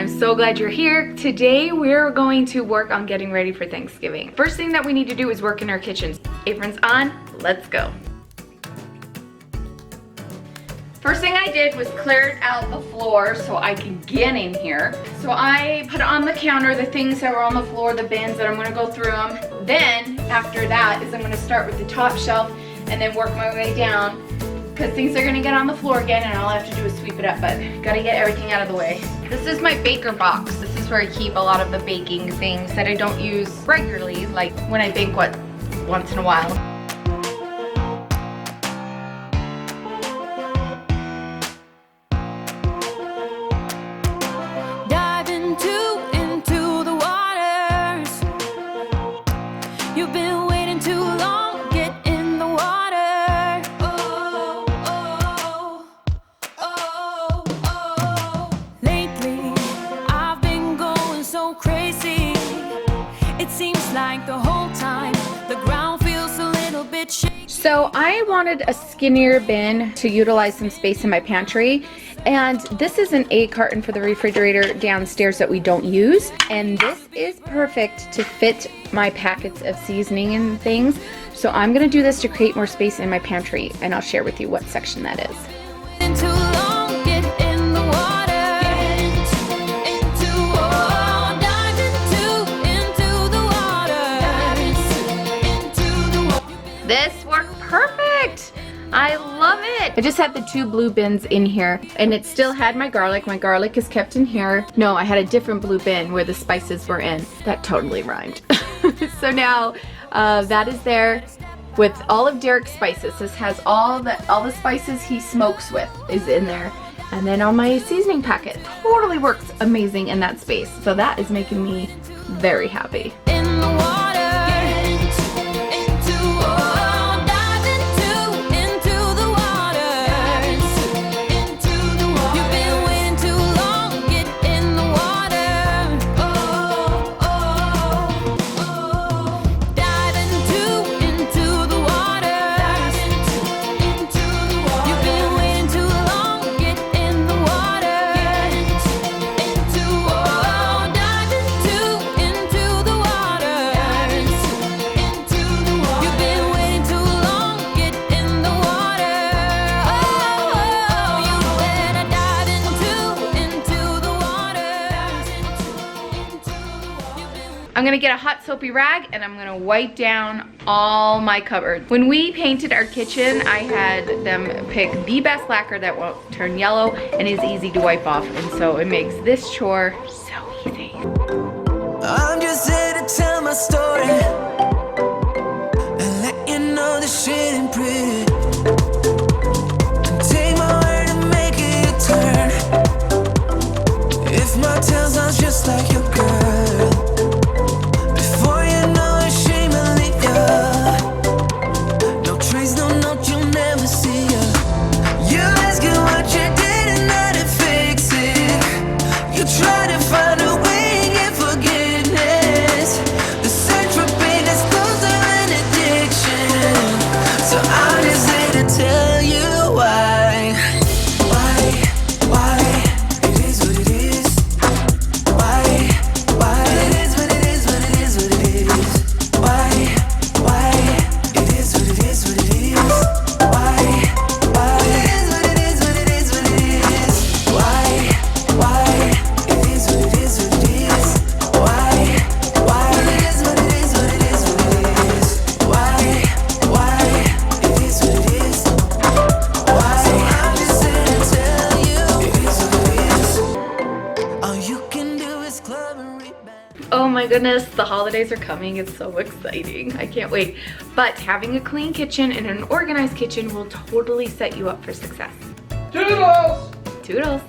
I'm so glad you're here. Today we're going to work on getting ready for Thanksgiving. First thing that we need to do is work in our kitchens. Aprons on, let's go. First thing I did was cleared out the floor so I could get in here. So I put on the counter the things that were on the floor, the bins that I'm gonna go through them. Then after that is I'm gonna start with the top shelf and then work my way down, because things are gonna get on the floor again and all I have to do is sweep it up, but gotta get everything out of the way. This is my baker box. This is where I keep a lot of the baking things that I don't use regularly, like when I bake once in a while. Dive into the waters. You've been waiting too long. Get in the water. Oh, oh, oh, oh. Lately, I've been going so crazy. It seems like the whole time the ground feels a little bit shaky. So I wanted a skinnier bin to utilize some space in my pantry, and this is an 8 carton for the refrigerator downstairs that we don't use, and this is perfect to fit my packets of seasoning and things. So I'm gonna do this to create more space in my pantry, and I'll share with you what section that is. Too long, get in the water. Dive into the water. This worked perfect. I love it. I just had the 2 blue bins in here, and it still had my garlic. My garlic is kept in here. No, I had a different blue bin where the spices were in. That totally rhymed. So now that is there with all of Derek's spices. This has all the spices he smokes with is in there. And then on my seasoning packet, totally works amazing in that space. So that is making me very happy. In the water. I'm gonna get a hot soapy rag and I'm gonna wipe down all my cupboards. When we painted our kitchen, I had them pick the best lacquer that won't turn yellow and is easy to wipe off, and so it makes this chore so easy. I'm just here to tell my story and let you know this shit ain't pretty. And take my word and make it a turn. If my tale sounds just like your girl, before you know it, she will leave ya. No trace, no note, you'll never see ya. You ask her what you did and how to fix it. You try to find a way to get forgiveness. The search for pain is closer than addiction. So I'm just here to tell you why. It is what it is. Why it is what it is, what it is, what it is. Why it is what it is, what it is. Why it is what it is, what it is, what it is. Why it is what it is, what it is. Why it is what it is, what it is, what it is. Why it is what it is. Why? So I'm just here to tell you it is what it is. All you can do is club and rebound. Oh my goodness, the holidays are coming. It's so exciting. I can't wait. But having a clean kitchen and an organized kitchen will totally set you up for success. Toodles! Toodles.